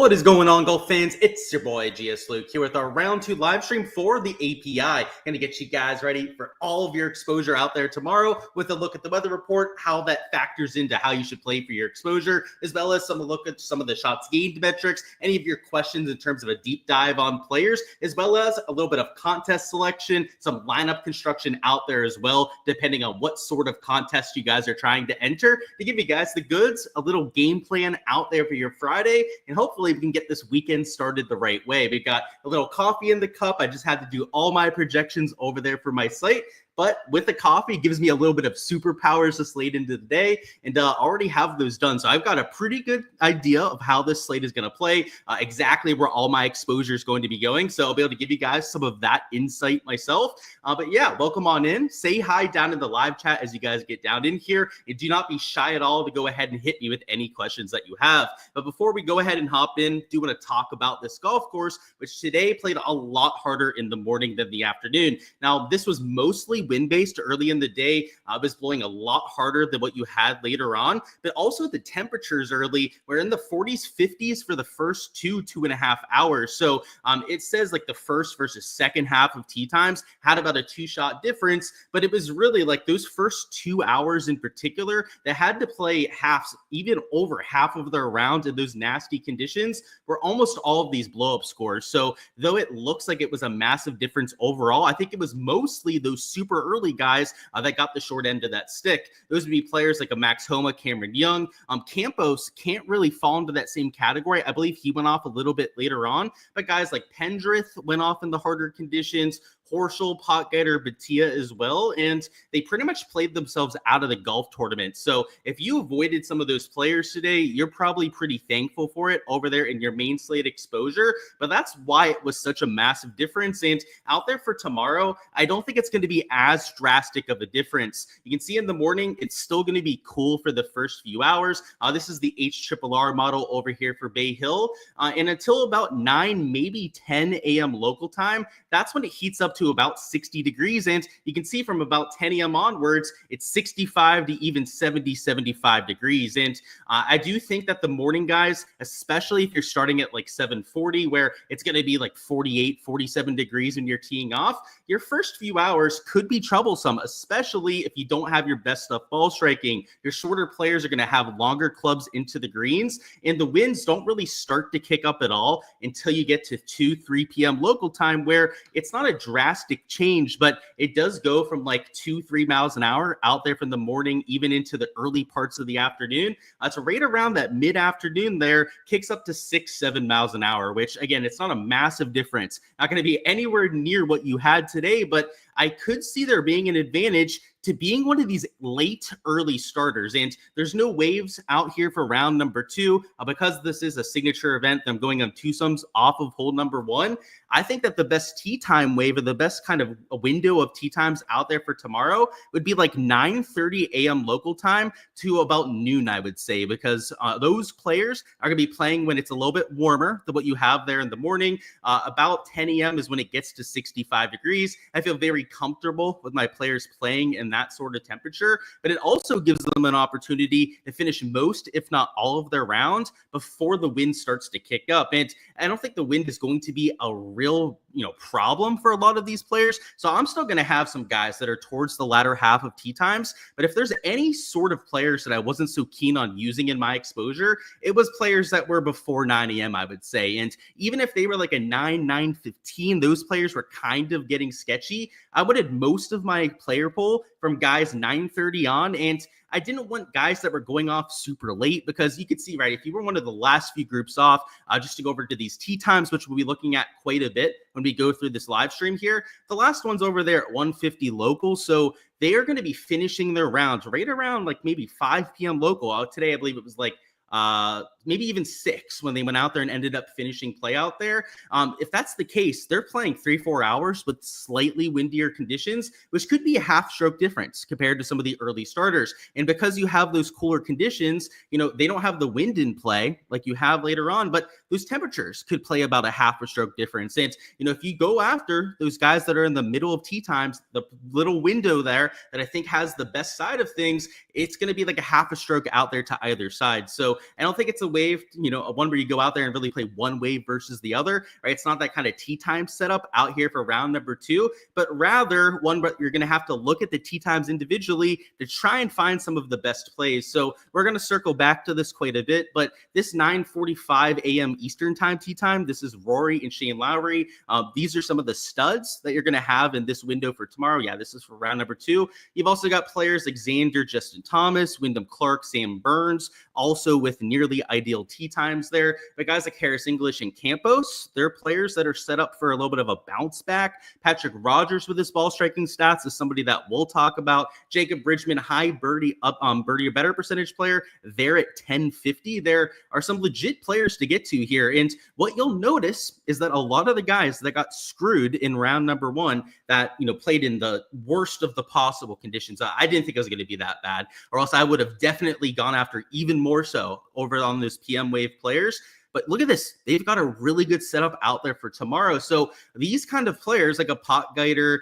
What is going on, golf fans? It's your boy GS Luke here with our round 2 live stream for the API. Gonna get you guys ready for all of your exposure out there tomorrow with a look at the weather report, how that factors into how you should play for your exposure, as well as some look at some of the shots gained metrics, any of your questions in terms of a deep dive on players, as well as a little bit of contest selection, some lineup construction out there as well, depending on what sort of contest you guys are trying to enter, to give you guys the goods, a little game plan out there for your Friday, and hopefully we can get this weekend started the right way. We've got a little coffee in the cup. I just had to do all my projections over there for my site. But with the coffee, it gives me a little bit of superpowers to slate into the day, and already have those done. So I've got a pretty good idea of how this slate is going to play, exactly where all my exposure is going to be going. So I'll be able to give you guys some of that insight myself. But yeah, welcome on in. Say hi down in the live chat as you guys get down in here. And do not be shy at all to go ahead and hit me with any questions that you have. But before we go ahead and hop in, do want to talk about this golf course, which today played a lot harder in the morning than the afternoon. Now, this was mostly wind-based early in the day. It was blowing a lot harder than what you had later on, but also the temperatures early were in the 40s, 50s for the first two and a half hours. So it says like the first versus second half of tee times had about a 2-shot difference, but it was really like those first 2 hours in particular that had to play halves, even over half of their rounds in those nasty conditions, were almost all of these blow-up scores. So though it looks like it was a massive difference overall, I think it was mostly those super early guys that got the short end of that stick. Those would be players like a Max Homa, Cameron Young. Campos can't really fall into that same category. I believe he went off a little bit later on, but guys like Pendrith went off in the harder conditions. Horschel, Potgieter, Bhatia as well, and they pretty much played themselves out of the golf tournament. So if you avoided some of those players today, you're probably pretty thankful for it over there in your main slate exposure, but that's why it was such a massive difference. And out there for tomorrow, I don't think it's going to be as drastic of a difference. You can see in the morning, it's still going to be cool for the first few hours. This is the HRRR model over here for Bay Hill, and until about 9, maybe 10 a.m. local time, that's when it heats up to about 60 degrees. And you can see from about 10 a.m. onwards, it's 65 to even 70, 75 degrees. And I do think that the morning guys, especially if you're starting at like 7:40, where it's going to be like 48, 47 degrees when you're teeing off, your first few hours could be troublesome, especially if you don't have your best stuff ball striking. Your shorter players are going to have longer clubs into the greens, and the winds don't really start to kick up at all until you get to 2, 3 p.m. local time, where it's not a drastic change, but it does go from like 2-3 miles an hour out there from the morning even into the early parts of the afternoon. So right around that mid-afternoon there kicks up to 6-7 miles an hour, which again, it's not a massive difference. Not going to be anywhere near what you had today, but I could see there being an advantage to being one of these late early starters. And there's no waves out here for round number 2 because this is a signature event. I'm going on twosomes off of hole number 1. I think that the best tee time wave, or the best kind of a window of tee times out there for tomorrow, would be like 9:30 a.m. local time to about noon, I would say, because those players are going to be playing when it's a little bit warmer than what you have there in the morning. About 10 a.m. is when it gets to 65 degrees. I feel very comfortable with my players playing in that sort of temperature, but it also gives them an opportunity to finish most, if not all of their rounds before the wind starts to kick up. And I don't think the wind is going to be a real problem for a lot of these players. So I'm still going to have some guys that are towards the latter half of tee times. But if there's any sort of players that I wasn't so keen on using in my exposure, it was players that were before 9 a.m., I would say. And even if they were like a 9:15, those players were kind of getting sketchy. I wanted most of my player pool from guys 9:30 on, and I didn't want guys that were going off super late, because you could see, right, if you were one of the last few groups off, just to go over to these tee times, which we'll be looking at quite a bit when we go through this live stream here, the last one's over there at 1:50 local. So they are going to be finishing their rounds right around like maybe 5 p.m. local. Today, I believe it was like maybe even 6 when they went out there and ended up finishing play out there. If that's the case, they're playing 3-4 hours with slightly windier conditions, which could be a half stroke difference compared to some of the early starters. And because you have those cooler conditions, they don't have the wind in play like you have later on, but those temperatures could play about a half a stroke difference. And, if you go after those guys that are in the middle of tee times, the little window there that I think has the best side of things, it's going to be like a half a stroke out there to either side. So I don't think it's a wave, a one where you go out there and really play one wave versus the other, right? It's not that kind of tee time setup out here for round number 2, but rather one where you're going to have to look at the tee times individually to try and find some of the best plays. So we're going to circle back to this quite a bit, but this 9:45 a.m. Eastern time tee time, this is Rory and Shane Lowry. These are some of the studs that you're going to have in this window for tomorrow. Yeah, this is for round number 2. You've also got players like Xander, Justin Thomas, Wyndham Clark, Sam Burns, also with nearly ideal tee times there. But guys like Harris English and Campos, they're players that are set up for a little bit of a bounce back. Patrick Rogers with his ball striking stats is somebody that we'll talk about. Jacob Bridgman, high birdie up birdie or better percentage player. They're at 1050. There are some legit players to get to here. And what you'll notice is that a lot of the guys that got screwed in round number 1 that, played in the worst of the possible conditions. I didn't think it was going to be that bad, or else I would have definitely gone after even more so over on those PM wave players. But look at this. They've got a really good setup out there for tomorrow. So these kind of players like a Potgieter,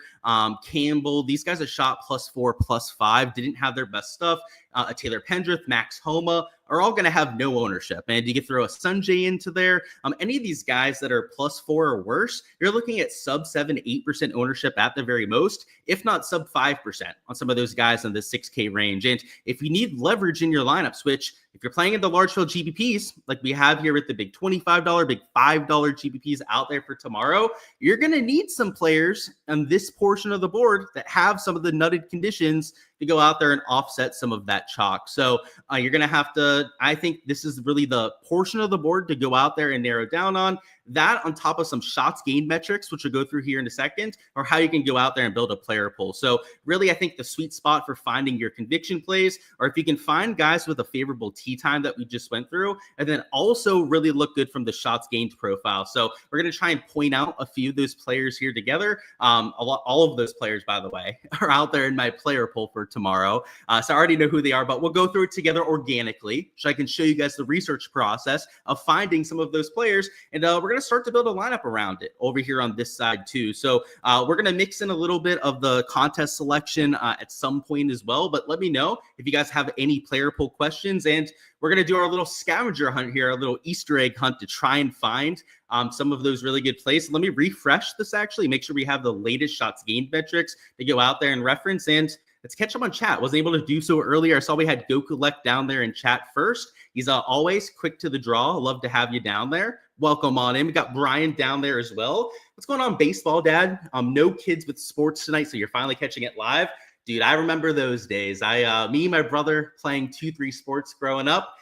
Campbell, these guys that shot +4, +5, didn't have their best stuff. A Taylor Pendrith, Max Homa are all going to have no ownership. And you can throw a Sanjay into there. Any of these guys that are +4 or worse, you're looking at sub 7, 8% ownership at the very most, if not sub 5% on some of those guys in the 6K range. And if you need leverage in your lineups, which if you're playing in the large field GPPs, like we have here with the big $25, big $5 GPPs out there for tomorrow, you're going to need some players on this portion of the board that have some of the nutted conditions to go out there and offset some of that chalk. So you're going to have to, I think this is really the portion of the board to go out there and narrow down on. That on top of some shots gained metrics, which we'll go through here in a second, or how you can go out there and build a player pool. So really, I think the sweet spot for finding your conviction plays, or if you can find guys with a favorable tee time that we just went through, and then also really look good from the shots gained profile. So we're going to try and point out a few of those players here together. All of those players, by the way, are out there in my player pool for tomorrow. So I already know who they are, but we'll go through it together organically, so I can show you guys the research process of finding some of those players. And we're going to start to build a lineup around it over here on this side too. So we're going to mix in a little bit of the contest selection at some point as well, but let me know if you guys have any player pool questions, and we're going to do our little scavenger hunt here, a little Easter egg hunt to try and find some of those really good plays. Let me refresh this actually, make sure we have the latest shots gained metrics to go out there and reference, and let's catch up on chat. Wasn't able to do so earlier. I saw we had Goku Lek down there in chat first. He's always quick to the draw. Love to have you down there. Welcome on in. We got Brian down there as well. What's going on, baseball dad? No kids with sports tonight, so you're finally catching it live. Dude, I remember those days. Me and my brother playing 2-3 sports growing up.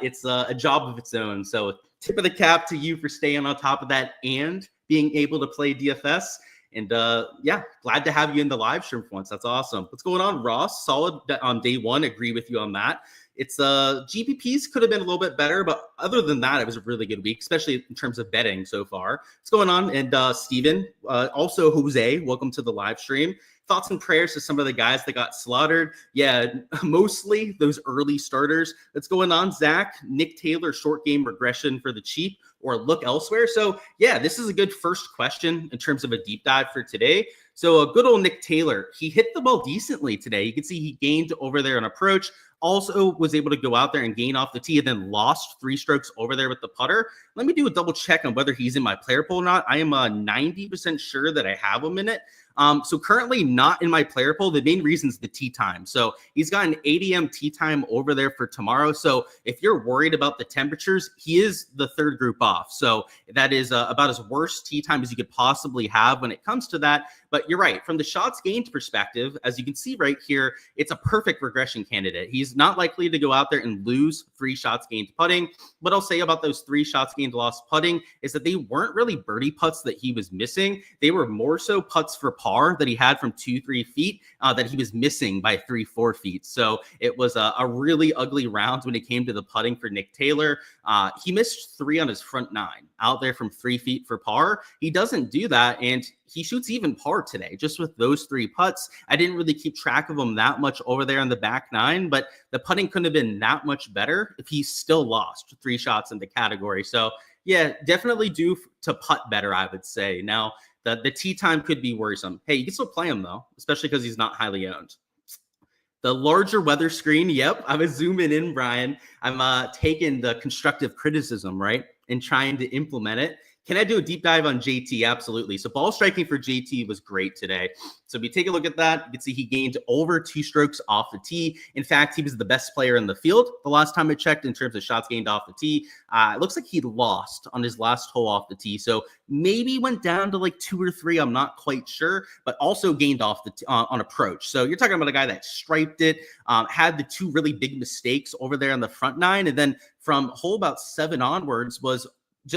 It's a job of its own. So tip of the cap to you for staying on top of that and being able to play DFS. And yeah, glad to have you in the live stream for once. That's awesome. What's going on, Ross? Solid on day one. Agree with you on that. It's GPPs could have been a little bit better, but other than that, it was a really good week, especially in terms of betting so far. What's going on? And Steven, also Jose, welcome to the live stream. Thoughts and prayers to some of the guys that got slaughtered. Yeah, mostly those early starters. What's going on, Zach? Nick Taylor, short game regression for the cheap, or look elsewhere. So yeah, this is a good first question in terms of a deep dive for today. So a good old Nick Taylor, he hit the ball decently today. You can see he gained over there on approach. Also was able to go out there and gain off the tee, and then lost 3 strokes over there with the putter. Let me do a double check on whether he's in my player pool or not. I am 90% sure that I have him in it. So currently not in my player pool. The main reason is the tee time. So he's got an 8 a.m. tee time over there for tomorrow. So if you're worried about the temperatures, he is the third group off. So that is about as worst tee time as you could possibly have when it comes to that. But you're right. From the shots gained perspective, as you can see right here, it's a perfect regression candidate. He's not likely to go out there and lose 3 shots gained putting. What I'll say about those 3 shots gained lost putting is that they weren't really birdie putts that he was missing. They were more so putts for par that he had from 2-3 feet that he was missing by 3-4 feet. So it was a really ugly round when it came to the putting for Nick Taylor. He missed 3 on his front 9 out there from 3 feet for par. He doesn't do that, and he shoots even par today just with those 3 putts. I didn't really keep track of him that much over there on the back 9, but the putting couldn't have been that much better if he still lost 3 shots in the category. So yeah, definitely due to putt better, I would say. Now, the tee time could be worrisome. Hey, you can still play him though, especially because he's not highly owned. The larger weather screen. Yep. I was zooming in, Brian. I'm taking the constructive criticism, right, and trying to implement it. Can I do a deep dive on JT? Absolutely. So ball striking for JT was great today. So if you take a look at that, you can see he gained over 2 strokes off the tee. In fact, he was the best player in the field the last time I checked in terms of shots gained off the tee. It looks like he lost on his last hole off the tee. So maybe went down to like 2 or 3. I'm not quite sure, but also gained off the on approach. So you're talking about a guy that striped it, had the 2 really big mistakes over there on the front 9. And then from hole about 7 onwards was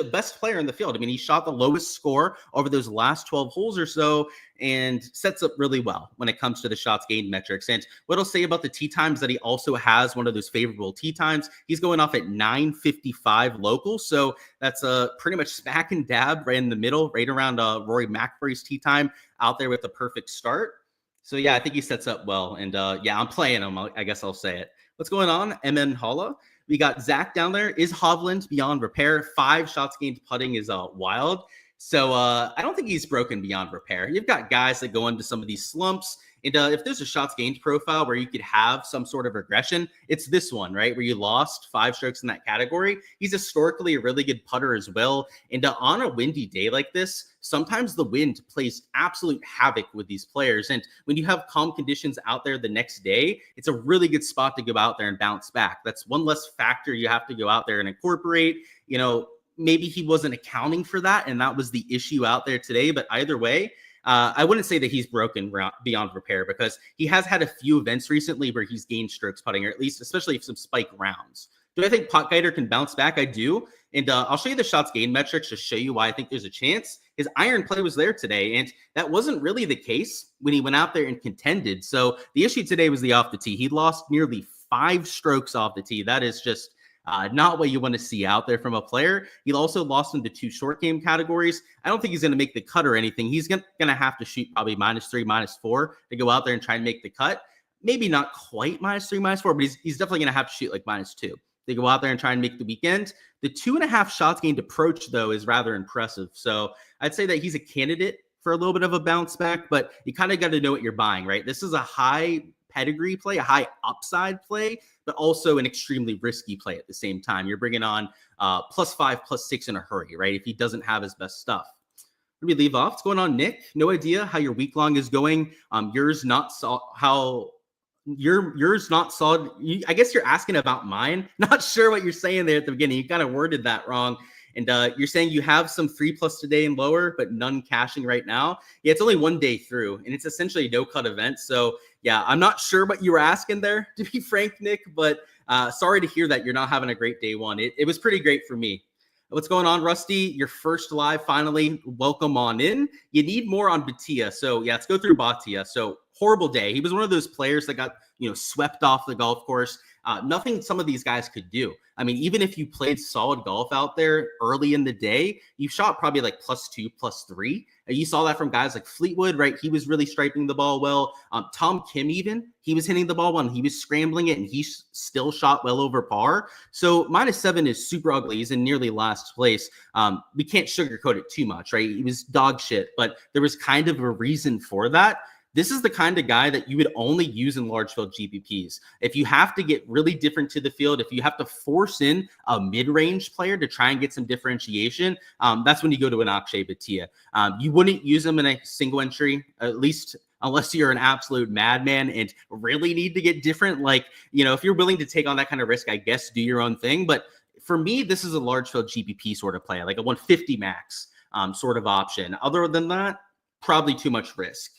best player in the field. I mean, he shot the lowest score over those last 12 holes or so and sets up really well when it comes to the shots gained metrics. And what I'll say about the tee times that he also has one of those favorable tee times. He's going off at 9:55 local. So that's pretty much smack and dab right in the middle, right around Rory McIlroy's tee time out there with the perfect start. So yeah, I think he sets up well. And yeah, I'm playing him. I guess I'll say it. What's going on? MN Holla. We got Zach down there. Is Hovland beyond repair? 5 shots gained putting is wild. So I don't think he's broken beyond repair. You've got guys that go into some of these slumps. And if there's a shots gained profile where you could have some sort of regression, it's this one, right? Where you lost 5 strokes in that category. He's historically a really good putter as well. And on a windy day like this, sometimes the wind plays absolute havoc with these players. And when you have calm conditions out there the next day, it's a really good spot to go out there and bounce back. That's one less factor you have to go out there and incorporate. You know, maybe he wasn't accounting for that, and that was the issue out there today. But either way, I wouldn't say that he's broken beyond repair because he has had a few events recently where he's gained strokes putting, or at least especially some spike rounds. Do I think Potgieter can bounce back? I do. And I'll show you the shots gained metrics to show you why I think there's a chance. His iron play was there today, and that wasn't really the case when he went out there and contended. So the issue today was the off the tee. He lost nearly 5 strokes off the tee. That is just not what you want to see out there from a player. He also lost into 2 short game categories. I don't think he's going to make the cut or anything. He's going to have to shoot probably -3, -4 to go out there and try and make the cut. Maybe not quite -3, -4, but he's definitely going to have to shoot like -2. They go out there and try and make the weekend. The 2.5 shots gained approach, though, is rather impressive. So I'd say that he's a candidate for a little bit of a bounce back, but you kind of got to know what you're buying, right? This is a high pedigree play, a high upside play, but also an extremely risky play at the same time. You're bringing on +5, +6 in a hurry, right? If he doesn't have his best stuff. Let me leave off. What's going on, Nick? No idea how your week long is going. Yours not solid. I guess you're asking about mine. Not sure what you're saying there at the beginning. You kind of worded that wrong. And you're saying you have some 3+ today and lower, but none cashing right now. Yeah, it's only one day through, and it's essentially a no-cut event. So yeah, I'm not sure what you were asking there, to be frank, Nick, but sorry to hear that you're not having a great day one. It was pretty great for me. What's going on, Rusty? Your first live, finally. Welcome on in. You need more on Bhatia. So yeah, let's go through Bhatia. So horrible day. He was one of those players that got, swept off the golf course. Nothing some of these guys could do. I mean, even if you played solid golf out there early in the day, you shot probably like +2, +3. And you saw that from guys like Fleetwood, right? He was really striping the ball well. Tom Kim, even, he was hitting the ball well, and he was scrambling it, and he still shot well over par. So -7 is super ugly. He's in nearly last place. We can't sugarcoat it too much, right? He was dog shit, but there was kind of a reason for that. This is the kind of guy that you would only use in large field GPPs. If you have to get really different to the field, if you have to force in a mid-range player to try and get some differentiation, that's when you go to an Akshay Bhatia. You wouldn't use him in a single entry, at least unless you're an absolute madman and really need to get different. Like, if you're willing to take on that kind of risk, I guess do your own thing. But for me, this is a large field GPP sort of play, like a 150 max sort of option. Other than that, probably too much risk.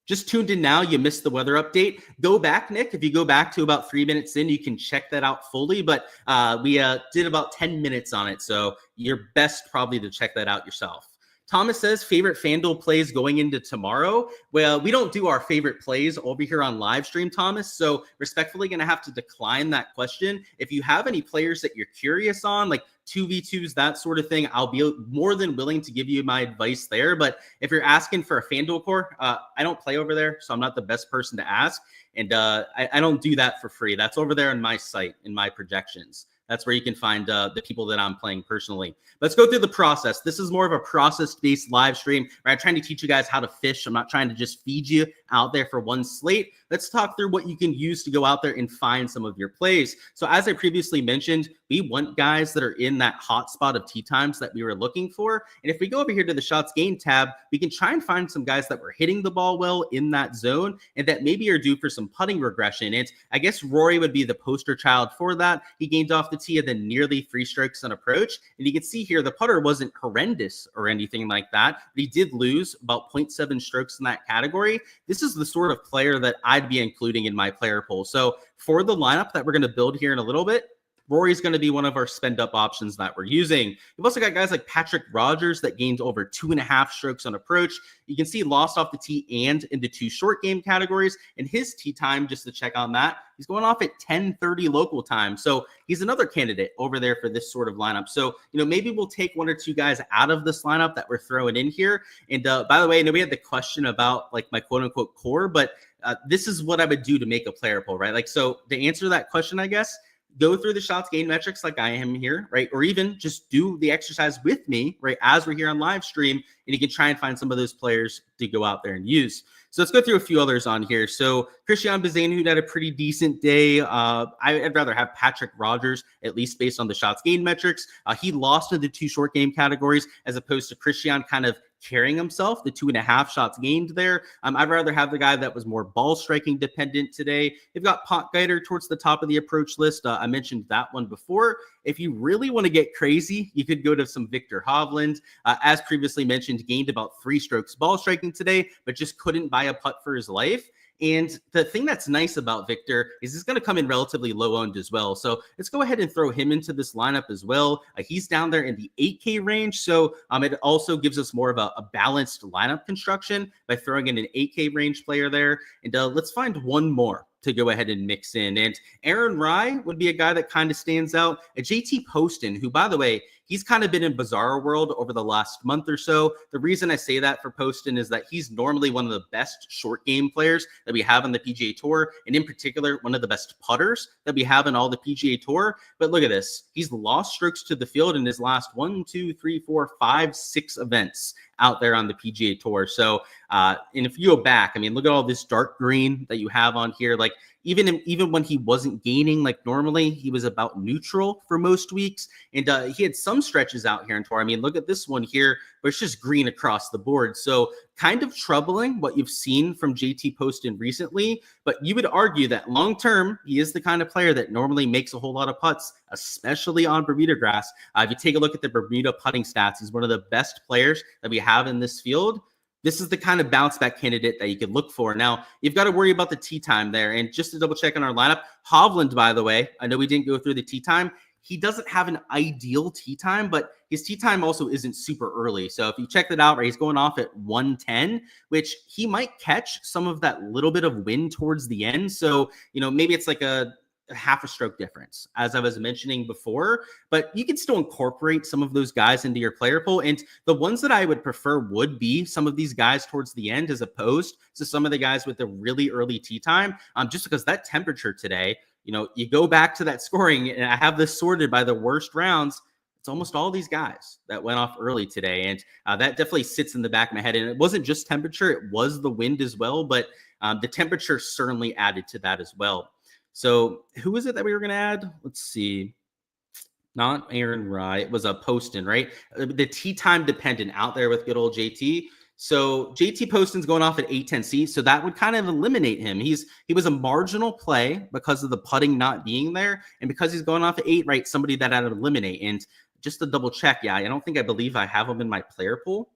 Just tuned in now, you missed the weather update. Go back, Nick. If you go back to about 3 minutes in, you can check that out fully. But we did about 10 minutes on it, so you're best probably to check that out yourself. Thomas says, favorite FanDuel plays going into tomorrow. Well, we don't do our favorite plays over here on live stream, Thomas. So respectfully going to have to decline that question. If you have any players that you're curious on, like 2v2s, that sort of thing, I'll be more than willing to give you my advice there. But if you're asking for a FanDuel core, I don't play over there, so I'm not the best person to ask. And I don't do that for free. That's over there on my site, in my projections. That's where you can find the people that I'm playing personally. Let's go through the process. This is more of a process-based live stream, right? I'm trying to teach you guys how to fish. I'm not trying to just feed you out there for one slate. Let's talk through what you can use to go out there and find some of your plays. So as I previously mentioned, we want guys that are in that hot spot of tee times that we were looking for. And if we go over here to the shots gained tab, we can try and find some guys that were hitting the ball well in that zone and that maybe are due for some putting regression. And I guess Rory would be the poster child for that. He gained off the tee at the nearly 3 strokes on approach. And you can see here, the putter wasn't horrendous or anything like that, but he did lose about 0.7 strokes in that category. This is the sort of player that I'd be including in my player pool. So for the lineup that we're going to build here in a little bit, Rory's going to be one of our spend up options that we're using. We've also got guys like Patrick Rogers that gained over 2.5 strokes on approach. You can see lost off the tee and into 2 short game categories. And his tee time, just to check on that, he's going off at 10:30 local time. So he's another candidate over there for this sort of lineup. So, maybe we'll take 1 or 2 guys out of this lineup that we're throwing in here. And by the way, I know we had the question about like my quote unquote core, but this is what I would do to make a player pool, right? Like, so to answer that question, I guess, go through the shots gained metrics like I am here, right? Or even just do the exercise with me, right? As we're here on live stream, and you can try and find some of those players to go out there and use. So let's go through a few others on here. So Christian Bazane, who had a pretty decent day. I'd rather have Patrick Rogers, at least based on the shots gained metrics. He lost in the 2 short game categories as opposed to Christian kind of carrying himself, the 2.5 shots gained there. I'd rather have the guy that was more ball striking dependent today. They've got Potgieter towards the top of the approach list. I mentioned that one before. If you really want to get crazy, you could go to some Viktor Hovland. As previously mentioned, gained about 3 strokes ball striking today, but just couldn't buy a putt for his life. And the thing that's nice about Viktor is he's going to come in relatively low owned as well. So let's go ahead and throw him into this lineup as well. He's down there in the 8K range. So it also gives us more of a balanced lineup construction by throwing in an 8K range player there. And let's find one more to go ahead and mix in. And Aaron Rye would be a guy that kind of stands out. JT Poston, who, by the way, he's kind of been in bizarre world over the last month or so. The reason I say that for Poston is that he's normally one of the best short game players that we have on the PGA Tour, and in particular, one of the best putters that we have in all the PGA Tour. But look at this. He's lost strokes to the field in his last 1, 2, 3, 4, 5, 6 events out there on the PGA Tour. So, and if you go back, look at all this dark green that you have on here. Like even when he wasn't gaining, like normally he was about neutral for most weeks. And he had some stretches out here in Tour. Look at this one here, but it's just green across the board. So kind of troubling what you've seen from JT Poston recently, but you would argue that long-term, he is the kind of player that normally makes a whole lot of putts, especially on Bermuda grass. If you take a look at the Bermuda putting stats, he's one of the best players that we have in this field. This is the kind of bounce back candidate that you could look for. Now, you've got to worry about the tee time there. And just to double check on our lineup, Hovland, by the way, I know we didn't go through the tee time. He doesn't have an ideal tee time, but his tee time also isn't super early. So if you check that out, right, he's going off at 110, which he might catch some of that little bit of wind towards the end. So, maybe it's like a half a stroke difference, as I was mentioning before, but you can still incorporate some of those guys into your player pool. And the ones that I would prefer would be some of these guys towards the end, as opposed to some of the guys with the really early tee time, just because that temperature today, you go back to that scoring, and I have this sorted by the worst rounds. It's almost all these guys that went off early today. And that definitely sits in the back of my head. And it wasn't just temperature, it was the wind as well, but the temperature certainly added to that as well. So who is it that we were going to add? Let's see. Not Aaron Rye. It was a Poston, right? The tee time dependent out there with good old JT. So JT Poston's going off at 810C. So that would kind of eliminate him. He was a marginal play because of the putting not being there. And because he's going off at 8, right? Somebody that I'd eliminate. And just to double check, I believe I have him in my player pool.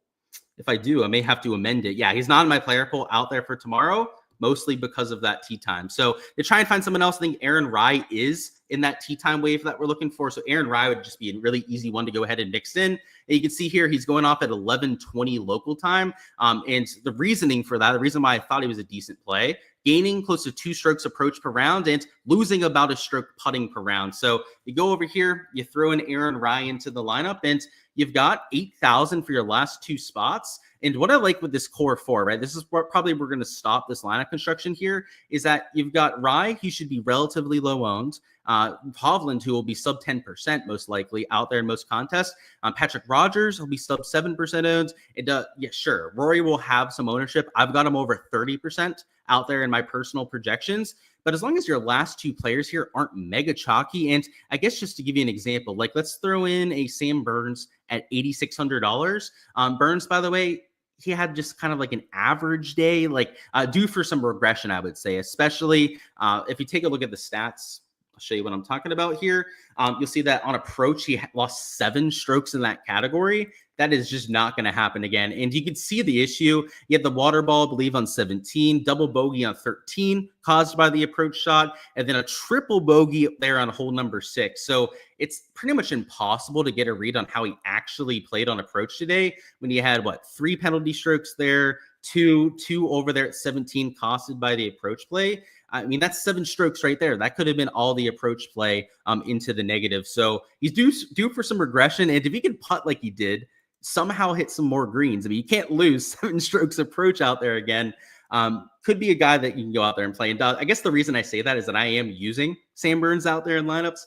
If I do, I may have to amend it. Yeah, he's not in my player pool out there for tomorrow, mostly because of that tee time. So to try and find someone else, I think Aaron Rye is in that tee time wave that we're looking for. So Aaron Rye would just be a really easy one to go ahead and mix in. And you can see here, he's going off at 11:20 local time. And the reasoning for that, the reason why I thought he was a decent play, gaining close to 2 strokes approach per round and losing about a stroke putting per round. So you go over here, you throw in Aaron Rye into the lineup, and you've got 8,000 for your last two spots. And what I like with this core four, right? This is what probably we're going to stop this lineup construction here, is that you've got Rye, who should be relatively low owned. Hovland, who will be sub 10% most likely out there in most contests. Patrick Rogers will be sub 7% owned. Yeah, sure. Rory will have some ownership. I've got him over 30% out there in my personal projections. But as long as your last two players here aren't mega chalky, and I guess just to give you an example, like let's throw in a Sam Burns at $8,600. Burns, by the way, he had just kind of like an average day, like due for some regression, I would say, especially if you take a look at the stats. I'll show you what I'm talking about here. You'll see that on approach, he lost 7 strokes in that category. That is just not going to happen again. And you can see the issue. You had the water ball, I believe, on 17, double bogey on 13 caused by the approach shot, and then a triple bogey there on hole number 6. So it's pretty much impossible to get a read on how he actually played on approach today when he had, 3 penalty strokes there, two over there at 17 costed by the approach play. I mean, that's 7 strokes right there. That could have been all the approach play into the negative. So he's due for some regression. And if he can putt like he did, somehow hit some more greens. I mean, you can't lose 7 strokes approach out there again. Could be a guy that you can go out there and play. And I guess the reason I say that is that I am using Sam Burns out there in lineups.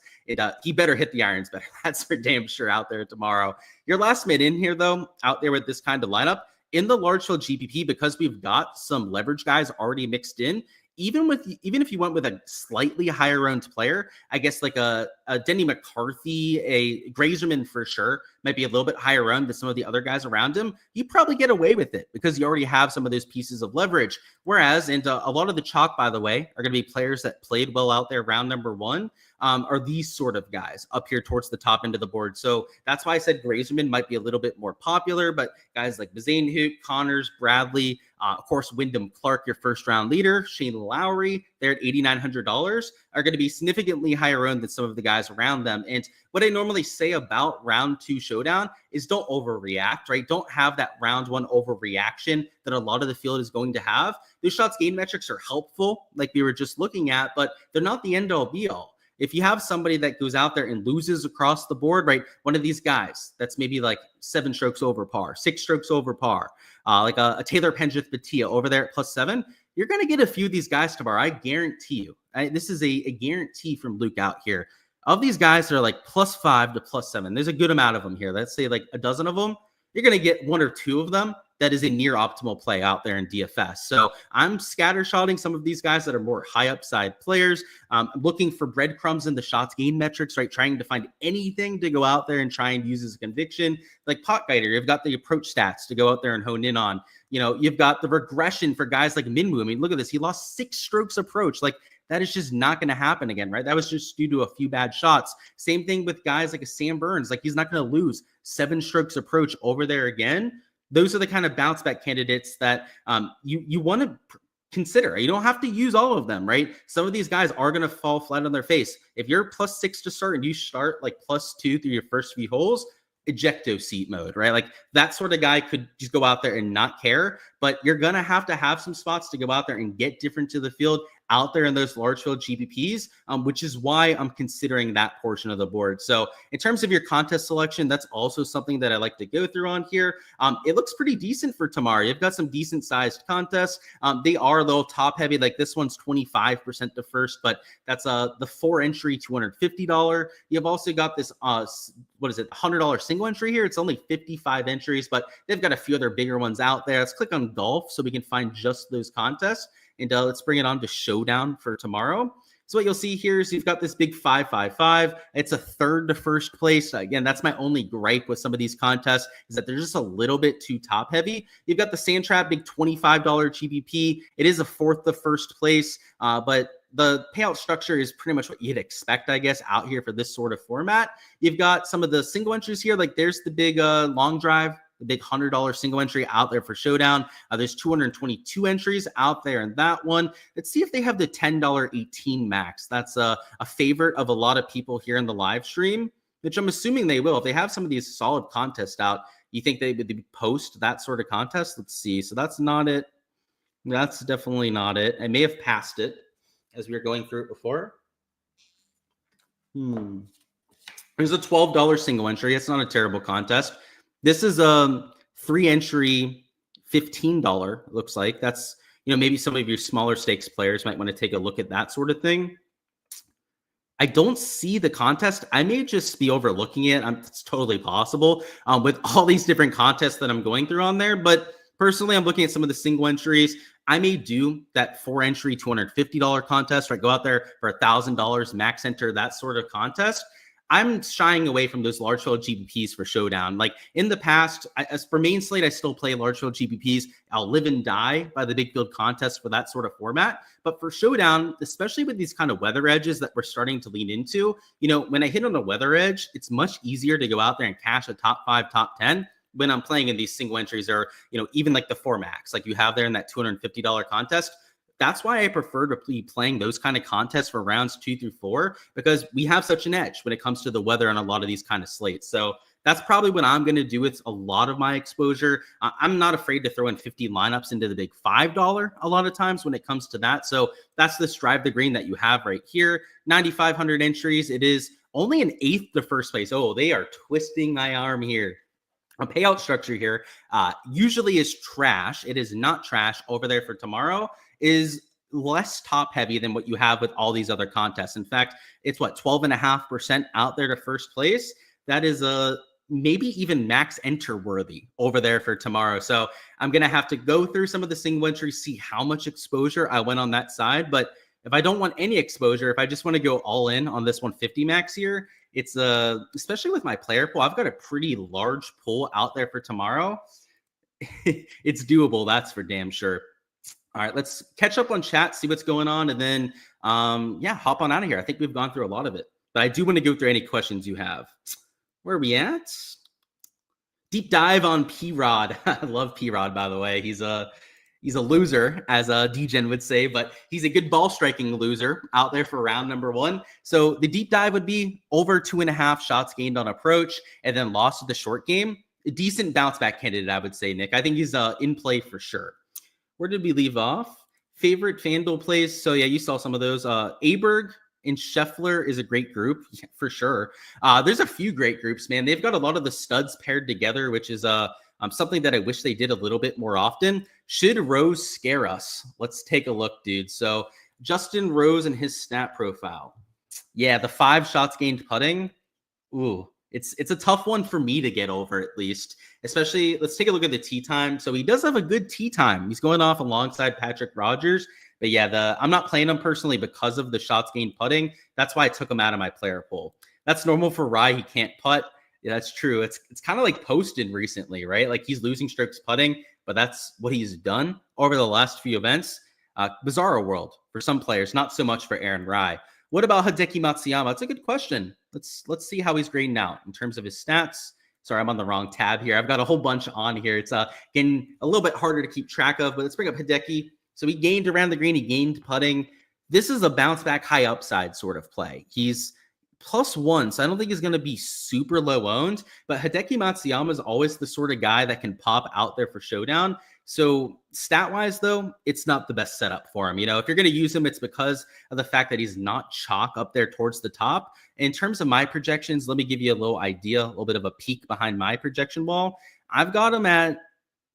He better hit the irons better. That's for damn sure out there tomorrow. Your last mid in here, though, out there with this kind of lineup, in the large field GPP, because we've got some leverage guys already mixed in, even if you went with a slightly higher owned player, I guess like a Denny McCarthy, a Grazerman for sure, might be a little bit higher owned than some of the other guys around him. You probably get away with it because you already have some of those pieces of leverage. Whereas, and a lot of the chalk, by the way, are going to be players that played well out there round number 1. Are these sort of guys up here towards the top end of the board. So that's why I said Grazerman might be a little bit more popular, but guys like Bazane Connors, Bradley, of course, Wyndham Clark, your first round leader, Shane Lowry, they're at $8,900, are going to be significantly higher owned than some of the guys around them. And what I normally say about round 2 showdown is don't overreact, right? Don't have that round 1 overreaction that a lot of the field is going to have. Those shots gain metrics are helpful, like we were just looking at, but they're not the end all be all. If you have somebody that goes out there and loses across the board, right? One of these guys that's maybe like 7 strokes over par, 6 strokes over par, like a Taylor Pendrith Bhatia over there at +7, you're going to get a few of these guys tomorrow. I guarantee you. This is a guarantee from Luke out here. Of these guys that are like +5 to +7, there's a good amount of them here. Let's say like a dozen of them. You're going to get 1 or 2 of them that is a near optimal play out there in DFS. So I'm scattershotting some of these guys that are more high upside players. I'm looking for breadcrumbs in the shots gain metrics, right? Trying to find anything to go out there and try and use as a conviction. Like Potgieter, you've got the approach stats to go out there and hone in on. You've got the regression for guys like Minwoo. I mean, look at this. He lost 6 strokes approach. Like, that is just not going to happen again, right? That was just due to a few bad shots. Same thing with guys like a Sam Burns. Like, he's not going to lose 7 strokes approach over there again. Those are the kind of bounce back candidates that you want to consider. You don't have to use all of them, right? Some of these guys are going to fall flat on their face. If you're +6 to start and you start like +2 through your first few holes, ejecto seat mode, right? Like that sort of guy could just go out there and not care, but you're going to have some spots to go out there and get different to the field out there in those large field GPPs, which is why I'm considering that portion of the board. So in terms of your contest selection, that's also something that I like to go through on here. It looks pretty decent for tomorrow. You've got some decent sized contests. They are a little top heavy. Like this one's 25% to first, but that's the 4 entry $250. You've also got this, $100 single entry here. It's only 55 entries, but they've got a few other bigger ones out there. Let's click on golf so we can find just those contests. And let's bring it on to Showdown for tomorrow. So what you'll see here is you've got this big 555. It's a third to first place. Again, that's my only gripe with some of these contests is that they're just a little bit too top heavy. You've got the Sand Trap, big $25 GPP. It is a fourth to first place, but the payout structure is pretty much what you'd expect, I guess, out here for this sort of format. You've got some of the single entries here. Like there's the big long drive, the big $100 single entry out there for Showdown. There's 222 entries out there in that one. Let's see if they have the $10 18 max. That's a favorite of a lot of people here in the live stream, which I'm assuming they will. If they have some of these solid contests out, you think they would post that sort of contest? Let's see. So that's not it. That's definitely not it. I may have passed it as we were going through it before. There's a $12 single entry. It's not a terrible contest. This is a 3-entry $15, looks like. That's, maybe some of your smaller stakes players might want to take a look at that sort of thing. I don't see the contest. I may just be overlooking it. It's totally possible with all these different contests that I'm going through on there. But personally, I'm looking at some of the single entries. I may do that 4-entry $250 contest, right? Go out there for $1,000, max enter, that sort of contest. I'm shying away from those large field GPPs for Showdown. Like in the past, as for main slate, I still play large field GPPs. I'll live and die by the big field contest for that sort of format. But for Showdown, especially with these kind of weather edges that we're starting to lean into, when I hit on a weather edge, it's much easier to go out there and cash a top 5, top 10 when I'm playing in these single entries or, even like the 4 max, like you have there in that $250 contest. That's why I prefer to be playing those kind of contests for rounds 2 through 4, because we have such an edge when it comes to the weather on a lot of these kind of slates. So that's probably what I'm going to do with a lot of my exposure. I'm not afraid to throw in 50 lineups into the big $5 a lot of times when it comes to that. So that's the Strive the Green that you have right here. 9,500 entries. It is only an eighth to first place. Oh, they are twisting my arm here. A payout structure here usually is trash. It is not trash over there for tomorrow. Is less top heavy than what you have with all these other contests. In fact, it's 12.5% out there to first place. That is maybe even max enter worthy over there for tomorrow. So I'm going to have to go through some of the single entries, see how much exposure I went on that side. But if I don't want any exposure, if I just want to go all in on this 150 max here, it's especially with my player pool, I've got a pretty large pool out there for tomorrow. It's doable. That's for damn sure. All right, let's catch up on chat, see what's going on, and then, hop on out of here. I think we've gone through a lot of it, but I do want to go through any questions you have. Where are we at? Deep dive on P-Rod. I love P-Rod, by the way. He's a loser, as D-Gen would say, but he's a good ball striking loser out there for round number 1. So the deep dive would be over 2.5 shots gained on approach and then lost to the short game. A decent bounce back candidate, I would say, Nick. I think he's in play for sure. Where did we leave off? Favorite FanDuel plays. So yeah, you saw some of those. Aberg and Scheffler is a great group, for sure. There's a few great groups, man. They've got a lot of the studs paired together, which is something that I wish they did a little bit more often. Should Rose scare us? Let's take a look, dude. So Justin Rose and his stat profile. Yeah, the 5 shots gained putting. Ooh. It's a tough one for me to get over, at least, especially let's take a look at the tee time. So he does have a good tee time. He's going off alongside Patrick Rogers. But yeah, I'm not playing him personally because of the shots gained putting. That's why I took him out of my player pool. That's normal for Rye. He can't putt. Yeah, that's true. It's kind of like Poston recently, right? Like he's losing strokes putting, but that's what he's done over the last few events. Bizarro world for some players, not so much for Aaron Rye. What about Hideki Matsuyama? That's a good question. Let's see how he's grading out in terms of his stats. Sorry, I'm on the wrong tab here. I've got a whole bunch on here. It's getting a little bit harder to keep track of, but let's bring up Hideki. So he gained around the green. He gained putting. This is a bounce back high upside sort of play. He's +1, so I don't think he's going to be super low owned, but Hideki Matsuyama is always the sort of guy that can pop out there for Showdown. So stat-wise, though, it's not the best setup for him. If you're going to use him, it's because of the fact that he's not chalk up there towards the top. In terms of my projections, let me give you a little idea, a little bit of a peek behind my projection wall. I've got him at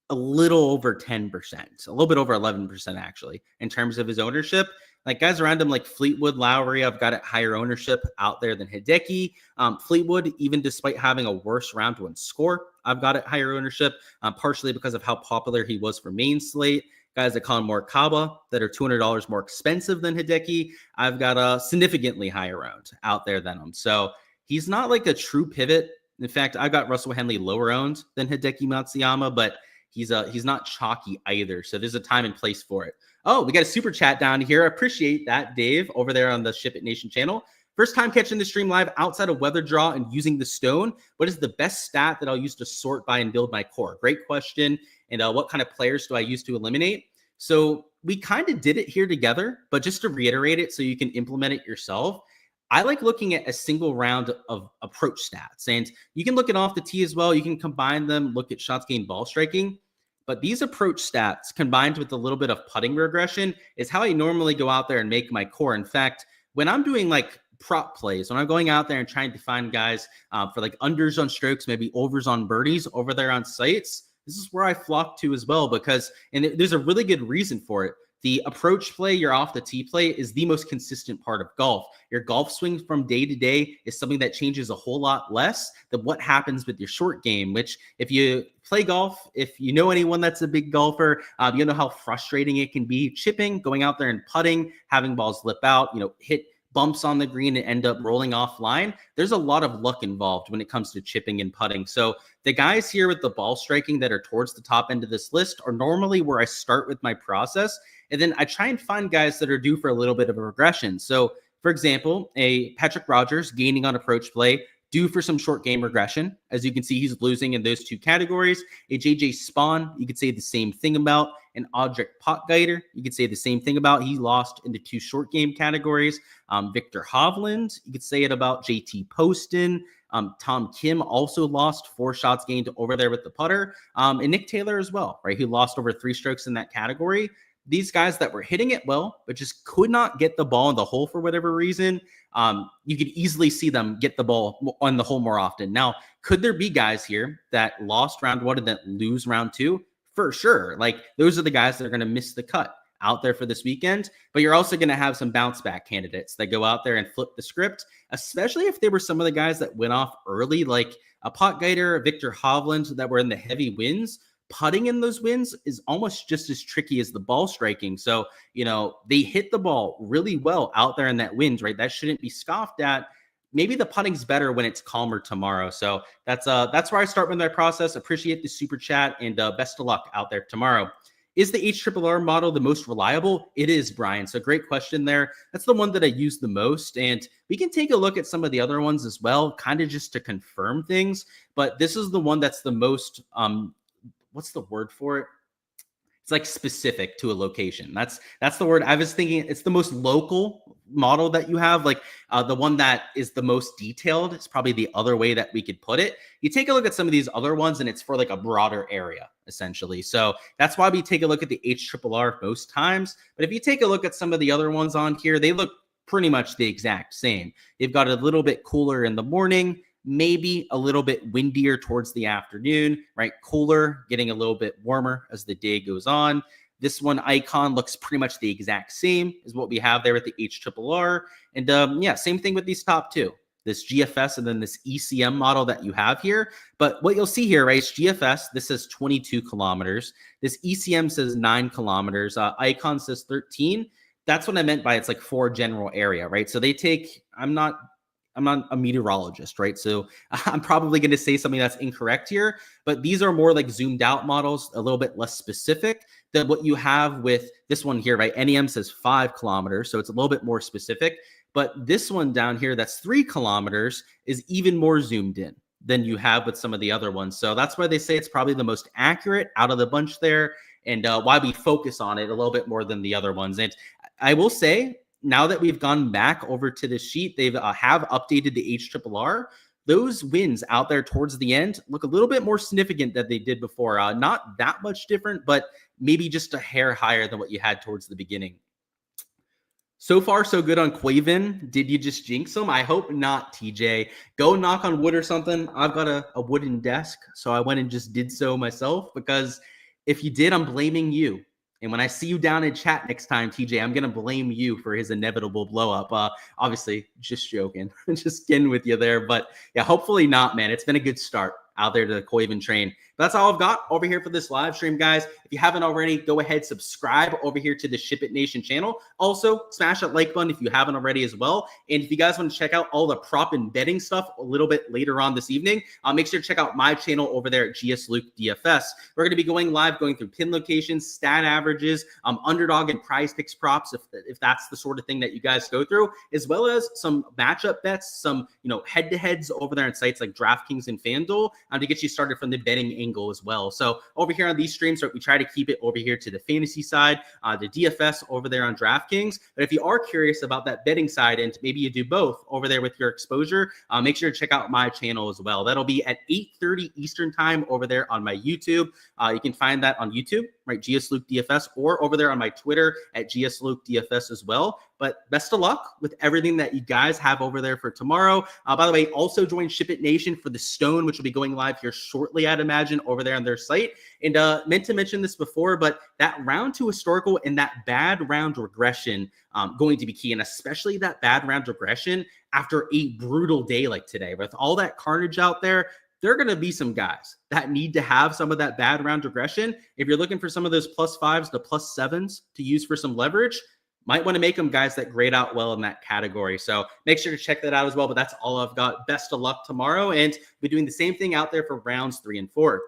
a little over 10%, a little bit over 11%, actually, in terms of his ownership. Like guys around him like Fleetwood, Lowry, I've got it higher ownership out there than Hideki. Fleetwood, even despite having a worse round 1 score, I've got it higher ownership, partially because of how popular he was for main slate. Guys like Colin Morikawa that are $200 more expensive than Hideki, I've got a significantly higher owned out there than him. So he's not like a true pivot. In fact, I got Russell Henley lower owned than Hideki Matsuyama, but he's not chalky either. So there's a time and place for it. Oh, we got a super chat down here. I appreciate that, Dave, over there on the SHIPIT Nation channel. First time catching the stream live outside of weather draw and using the stone. What is the best stat that I'll use to sort by and build my core? Great question. And what kind of players do I use to eliminate? So we kind of did it here together, but just to reiterate it so you can implement it yourself, I like looking at a single round of approach stats. And you can look it off the tee as well. You can combine them, look at shots gained, ball striking. But these approach stats combined with a little bit of putting regression is how I normally go out there and make my core. In fact, when I'm doing like prop plays, when I'm going out there and trying to find guys for like unders on strokes, maybe overs on birdies over there on sites, this is where I flock to as well, because, and there's a really good reason for it. The approach play, your off the tee play, is the most consistent part of golf. Your golf swing from day to day is something that changes a whole lot less than what happens with your short game, which if you play golf, if you know anyone that's a big golfer, you know how frustrating it can be chipping, going out there and putting, having balls lip out, hit bumps on the green and end up rolling offline. There's a lot of luck involved when it comes to chipping and putting. So the guys here with the ball striking that are towards the top end of this list are normally where I start with my process. And then I try and find guys that are due for a little bit of a regression. So for example, a Patrick Rogers gaining on approach play, due for some short game regression. As you can see, he's losing in those two categories. A JJ Spawn, you could say the same thing about. An Audric Potgieter, you could say the same thing about. He lost into two short game categories. Viktor Hovland, you could say it about. JT Poston. Tom Kim also lost 4 shots gained over there with the putter. And Nick Taylor as well, right? He lost over 3 strokes in that category. These guys that were hitting it well, but just could not get the ball in the hole for whatever reason, you could easily see them get the ball on the hole more often. Now, could there be guys here that lost round 1 and that lose round 2? For sure. Like, those are the guys that are going to miss the cut out there for this weekend. But you're also going to have some bounce back candidates that go out there and flip the script, especially if they were some of the guys that went off early, like a Potgieter, Viktor Hovland, that were in the heavy wins. Putting in those wins is almost just as tricky as the ball striking. So, they hit the ball really well out there in that wind, right? That shouldn't be scoffed at. Maybe the putting's better when it's calmer tomorrow. So that's where I start with my process. Appreciate the super chat, and best of luck out there tomorrow. Is the HRRR model the most reliable? It is, Brian. So great question there. That's the one that I use the most. And we can take a look at some of the other ones as well, kind of just to confirm things. But this is the one that's the most, what's the word for it? It's like specific to a location. That's the word. I was thinking it's the most local model that you have. Like the one that is the most detailed. It's probably the other way that we could put it. You take a look at some of these other ones and it's for like a broader area, essentially. So that's why we take a look at the HRRR most times. But if you take a look at some of the other ones on here, they look pretty much the exact same. They've got a little bit cooler in the morning, maybe a little bit windier towards the afternoon, right? Cooler, getting a little bit warmer as the day goes on. This one icon looks pretty much the exact same as what we have there with the HRRR. And yeah, same thing with these top two, this GFS and then this ECM model that you have here. But what you'll see here, right, is GFS, this says 22 kilometers. This ECM says 9 kilometers. Icon says 13. That's what I meant by it's like for general area, right? So they take, I'm not a meteorologist, right? So I'm probably going to say something that's incorrect here, but these are more like zoomed out models, a little bit less specific than what you have with this one here, right? NEM says 5 kilometers, so it's a little bit more specific. But this one down here, that's 3 kilometers, is even more zoomed in than you have with some of the other ones. So that's why they say it's probably the most accurate out of the bunch there, and why we focus on it a little bit more than the other ones. And I will say, now that we've gone back over to the sheet, they've have updated the HRRR. Those wins out there towards the end look a little bit more significant than they did before. Not that much different, but maybe just a hair higher than what you had towards the beginning. So far, so good on Quaven. Did you just jinx him? I hope not, TJ. Go knock on wood or something. I've got a wooden desk, so I went and just did so myself, because if you did, I'm blaming you. And when I see you down in chat next time, TJ, I'm going to blame you for his inevitable blow up. Obviously, just joking. Just kidding with you there. But yeah, hopefully not, man. It's been a good start out there to the Koiven train. But that's all I've got over here for this live stream, guys. If you haven't already, go ahead, subscribe over here to the SHIPIT Nation channel. Also, smash that like button if you haven't already as well. And if you guys want to check out all the prop and betting stuff a little bit later on this evening, make sure to check out my channel over there at LukeDFS. We're going to be going live, going through pin locations, stat averages, underdog and prize picks props, if that's the sort of thing that you guys go through, as well as some matchup bets, some head-to-heads over there on sites like DraftKings and FanDuel to get you started from the betting angle as well. So over here on these streams, we try to keep it over here to the fantasy side, the DFS over there on DraftKings. But if you are curious about that betting side, and maybe you do both over there with your exposure, make sure to check out my channel as well. That'll be at 8:30 Eastern time over there on my YouTube. You can find that on YouTube right? GSLukeDFS, or over there on my Twitter at GSLukeDFS as well. But best of luck with everything that you guys have over there for tomorrow. By the way, also join SHIPIT Nation for the Stone, which will be going live here shortly, I'd imagine, over there on their site. And meant to mention this before, but that round 2 historical and that bad round regression going to be key, and especially that bad round regression after a brutal day like today. With all that carnage out there, there are going to be some guys that need to have some of that bad round regression. If you're looking for some of those +5s to +7s to use for some leverage, might want to make them guys that grade out well in that category. So make sure to check that out as well. But that's all I've got. Best of luck tomorrow. And we're doing the same thing out there for rounds 3 and 4.